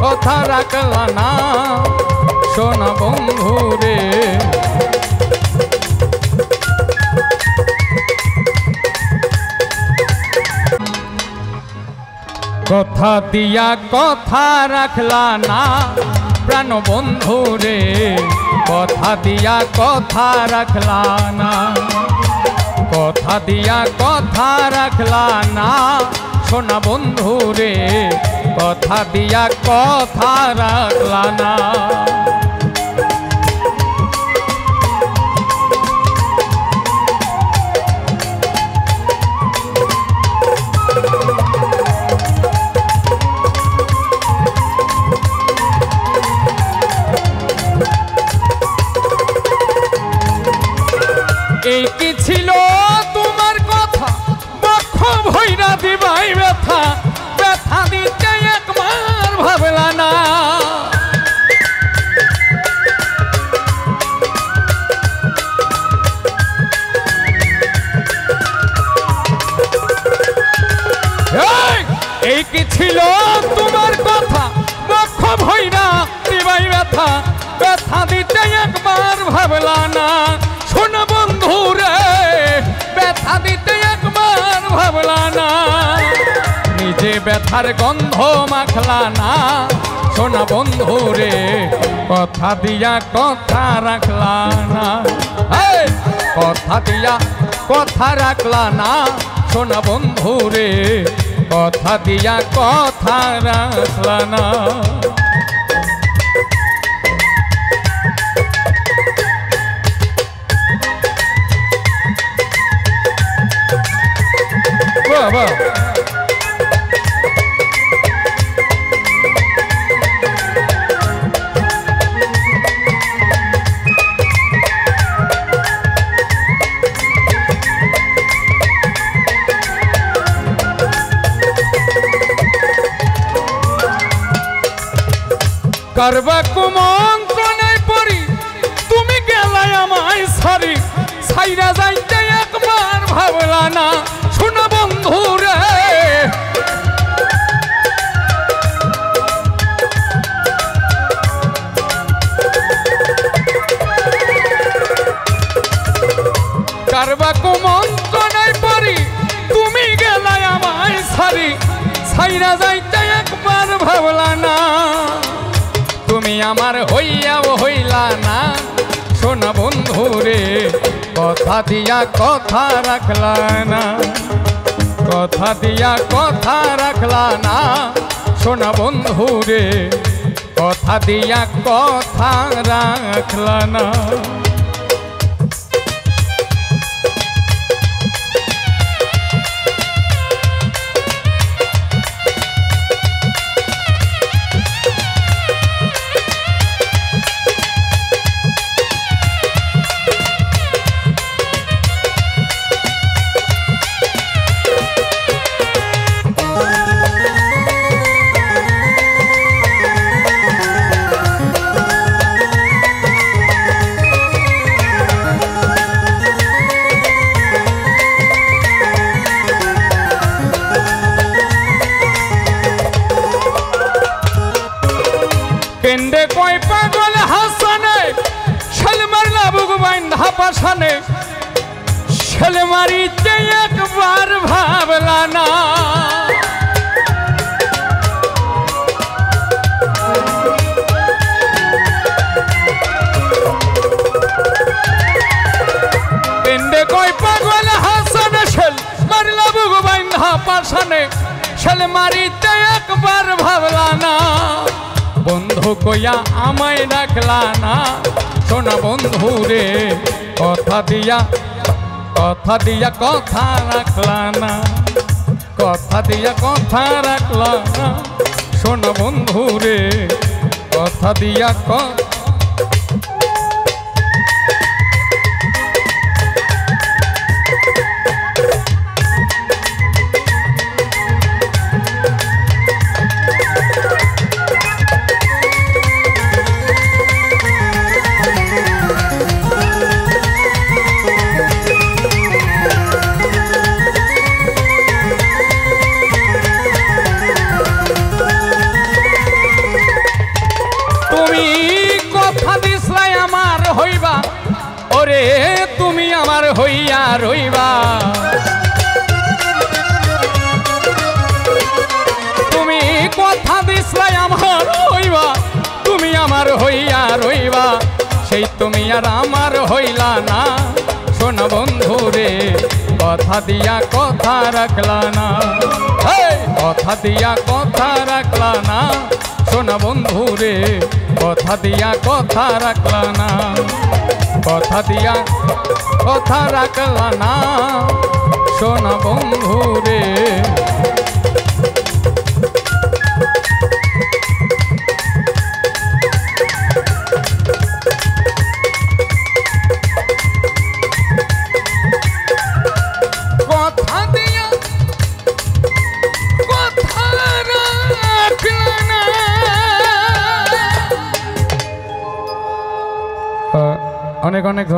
কথা রাখলা না সোনা বন্ধু রে। কথা দিয়া কথা রাখলা না প্রাণ বন্ধু রে, কথা দিয়া কথা রাখলা না, কথা দিয়া কথা রাখলা না সোনা বন্ধু রে, কথা দিয়া কথা রাখলা না। এই কি ছিল তোমার কথা বক্ষ ভৈরা দিবাই ব্যথা, ব্যথা দিতে একবার ভাবলা না। এই কি ছিল তোমার কথা বক্ষ ভৈরা দিবাই ব্যথা, ব্যথা দিতে একবার ভাবলা না সোনা বন্ধু রে, ব্যথা দিতে একবার ভাবলা না। নিজে ব্যথার গন্ধ মাখলা না সোনা বন্ধু রে, কথা দিয়া কথা রাখলা না, কথা দিয়া কথা রাখলা না সোনা বন্ধু রে, কথা দিয়া কথা রাখলা না। বাবা করবা কুমন্ত্রণে পড়ি তুমি গেলাই আমায় সারি, ছাইরা যাইতে একবার ভাবলা না সোনা বন্ধু রে। করবা কুমন্ত্রণে পড়ি তুমি গেলাই আমায় সারি, ছাইরা যাইতে একবার ভাবলা না। তুমি আমার হইয়াও হইলা না সোনা বন্ধু রে, কথা দিয়া কথা রাখলা না, কথা দিয়া কথা রাখলা না সোনা বন্ধু রে, কথা দিয়া কথা রাখলা না। কেন্দ্রে কয় পাগল হাসানে ছেলে মারলা বুক বাইন্ধা পাশানে, ছেলে মারিতে একবার ভাবলা না। কেন্দ্রে কয় পাগল হাসানে ছেলে মারলা বুক বাইন্ধা পাশানে, ছেলে মারিতে একবার ভাবলা না। বন্ধু কইয়া আমায় রাখলা না সোনা বন্ধু রে, কথা দিয়া কথা রাখলা না, কথা দিয়া কথা রাখলা না সোনা বন্ধু রে, কথা দিয়া রে তুমি আমার হইয়া রইবা, তুমি কথা দিছলে আমার হইবা, তুমি আমার হইয়া রইবা, সেই তুমি আর আমার হইলা না। শোনা বন্ধু রে কথা দিয়া কথা রাখলা না, কথা দিয়া কথা রাখলা না। শোনা বন্ধু রে কথা দিয়া কথা রাখলা না, কথা দিয়া কথা রাখলা না। শোনা বন্ধু রে অনেক অনেক ধন্যবাদ।